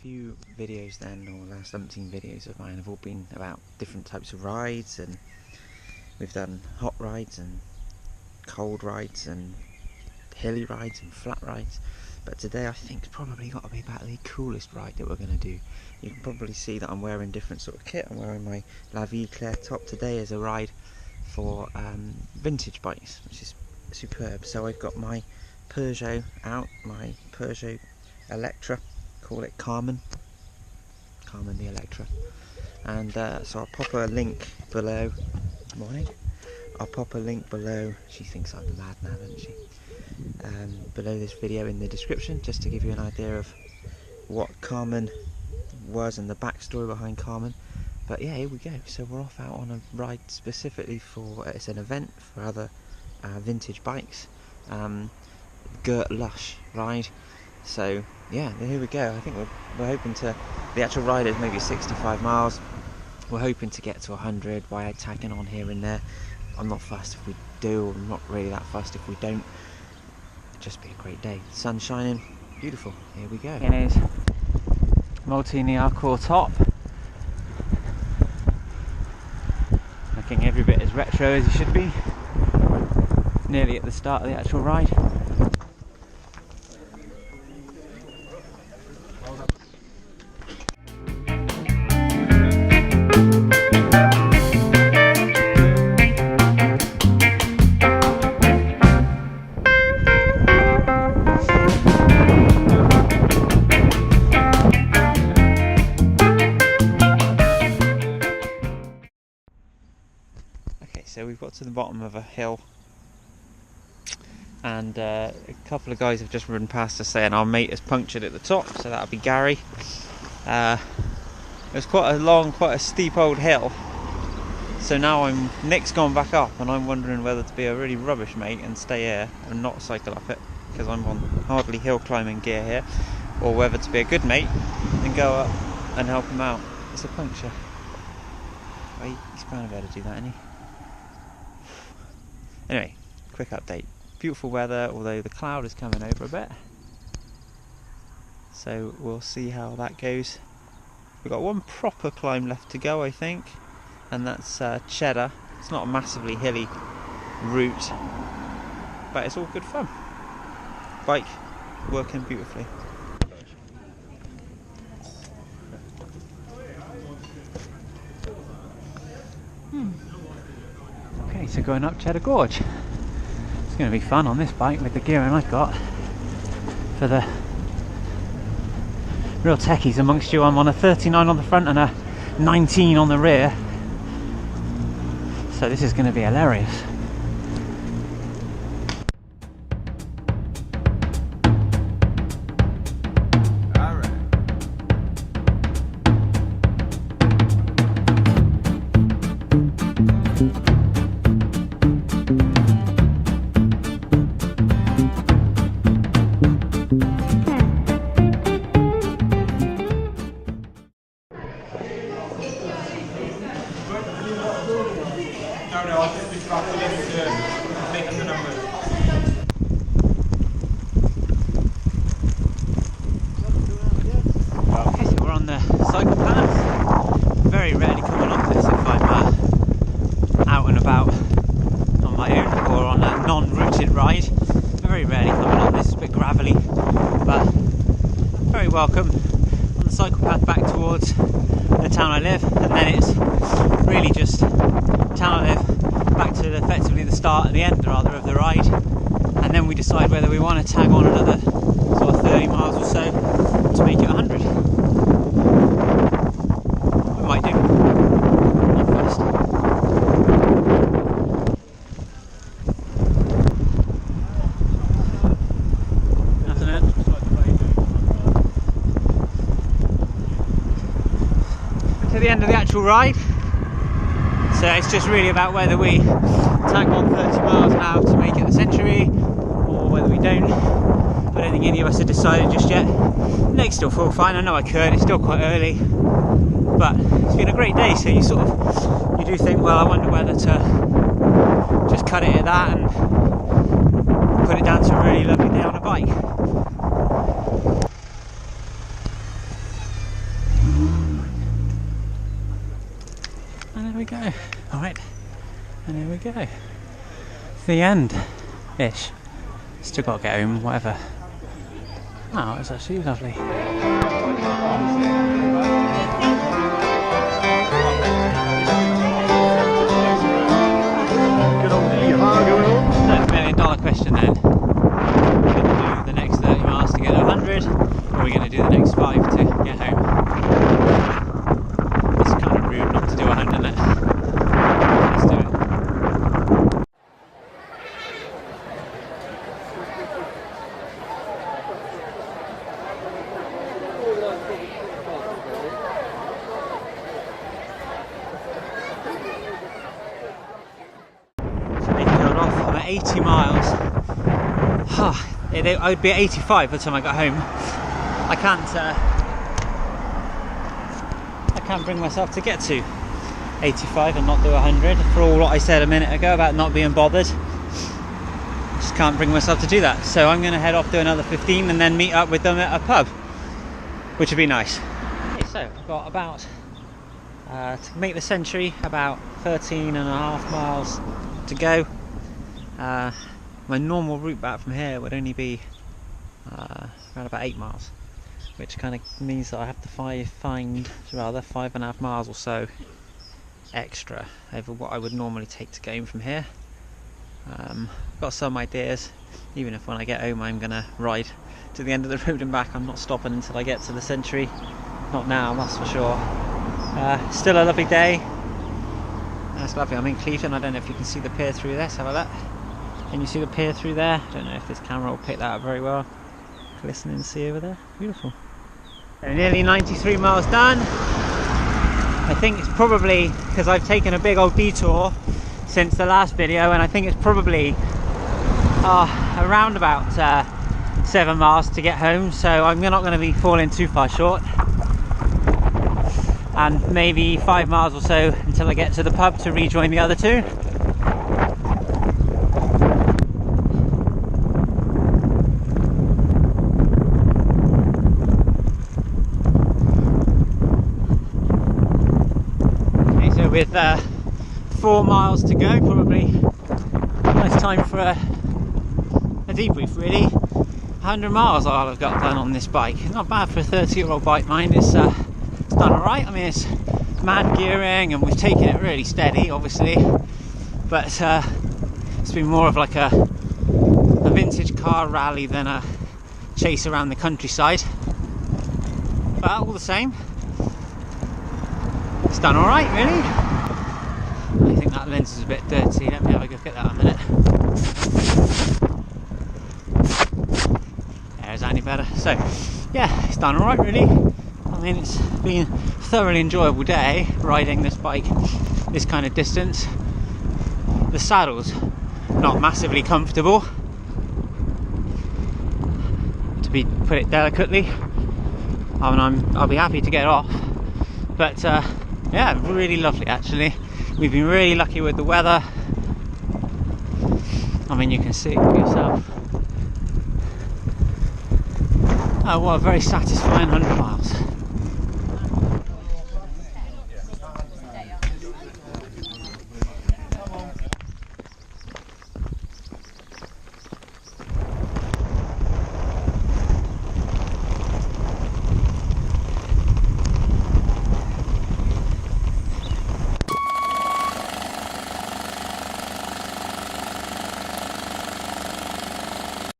few videos then, or last umpteen videos of mine, have all been about different types of rides, and we've done hot rides and cold rides and hilly rides and flat rides. But today I think it's probably got to be about the coolest ride that we're going to do. You can probably see that I'm wearing different sort of kit. I'm wearing my La Vie Claire top. Today is a ride for vintage bikes, which is superb. So I've got my Peugeot out, my Peugeot Electra, call it Carmen the Electra, and so I'll pop a link below. Morning. I'll pop a link below. She thinks I'm mad now, doesn't she? Below this video in the description, just to give you an idea of what Carmen was and the backstory behind Carmen. But yeah, here we go. So we're off out on a ride specifically for, it's an event for other vintage bikes, Gert Lush ride. So yeah, here we go. I think we're hoping to, the actual ride is maybe 65 miles. We're hoping to get to 100 by tagging on here and there. I'm not fussed if we do, I'm not really that fussed if we don't. It'll just be a great day. Sun shining, beautiful. Here we go. It is Multini Hardcore top. Looking every bit as retro as he should be. Nearly at the start of the actual ride. So we've got to the bottom of a hill, and a couple of guys have just run past us saying our mate has punctured at the top, so that'll be Gary. It's quite a long, quite a steep old hill, so now Nick's gone back up, and I'm wondering whether to be a really rubbish mate and stay here and not cycle up it, because I'm on hardly hill climbing gear here, or whether to be a good mate and go up and help him out. It's a puncture. Well, he's kind of able to do that, isn't he? Anyway, quick update. Beautiful weather, although the cloud is coming over a bit. So we'll see how that goes. We've got one proper climb left to go, I think, and that's Cheddar. It's not a massively hilly route, but it's all good fun. Bike working beautifully. Okay, so going up Cheddar Gorge. It's going to be fun on this bike with the gearing I've got. For the real techies amongst you, I'm on a 39 on the front and a 19 on the rear. So this is going to be hilarious. No, I'll just be tracking to make the numbers. Okay, so we're on the cycle path. Very rarely come along this if I'm out and about on my own or on a non-routed ride. Very rarely come along this, it's a bit gravelly, but very welcome. On the cycle path back towards the town I live, and then it's really just town I live back to effectively the start and the end rather of the ride, and then we decide whether we want to tag on another sort of 30 miles or so to make it 100. We might do, not first. Nothing in. To the end of the actual ride. So it's just really about whether we tag on 30 miles now to make it the century, or whether we don't. I don't think any of us have decided just yet. Legs still feel fine, I know I could, it's still quite early, but it's been a great day, so you do think, well, I wonder whether to just cut it at that and put it down to a really lovely day on a bike. And there we go. Alright, and here we go. It's the end-ish. Still got to get home, whatever. Oh, it's actually lovely. $1 million question then. Are we going to do the next 30 miles to get to 100, or are we going to do the next 5 to get home? It's kind of rude not to do 100, isn't it? Let's do it. I'm at 80 miles. I would be at 85 by the time I got home. I can't bring myself to get to 85 and not do 100 for all what I said a minute ago about not being bothered. I just can't bring myself to do that. So I'm going to head off, do another 15 and then meet up with them at a pub, which would be nice. Okay, so I've got about, to make the century, about 13.5 miles to go. My normal route back from here would only be around about 8 miles, which kind of means that I have to find 5.5 miles or so extra over what I would normally take to get home from here. I've got some ideas, even if when I get home I'm going to ride to the end of the road and back. I'm not stopping until I get to the century, not now, that's for sure. Still a lovely day. That's lovely. I'm in Cleveland. I don't know if you can see the pier through there. Let's have a look. Can you see the pier through there? I don't know if this camera will pick that up very well. Glistening sea over there. Beautiful. So nearly 93 miles done. I think it's probably because I've taken a big old detour since the last video, and I think it's probably around about 7 miles to get home. So I'm not going to be falling too far short. And maybe 5 miles or so until I get to the pub to rejoin the other two. Okay, so with 4 miles to go, probably nice time for a debrief really. 100 miles I'll have got done on this bike. Not bad for a 30-year-old bike, mind. It's done alright. I mean, it's mad gearing and we've taken it really steady, obviously, but it's been more of like a vintage car rally than a chase around the countryside. But all the same, it's done alright, really. I think that lens is a bit dirty. Let me have a look at that a minute. There, is that any better? So, yeah, it's done alright, really. I mean, it's been a thoroughly enjoyable day riding this bike this kind of distance. The saddle's not massively comfortable, to put it delicately. I mean, I'll be happy to get off, but yeah, really lovely actually. We've been really lucky with the weather. I mean, you can see it for yourself. Oh, what a very satisfying 100 miles.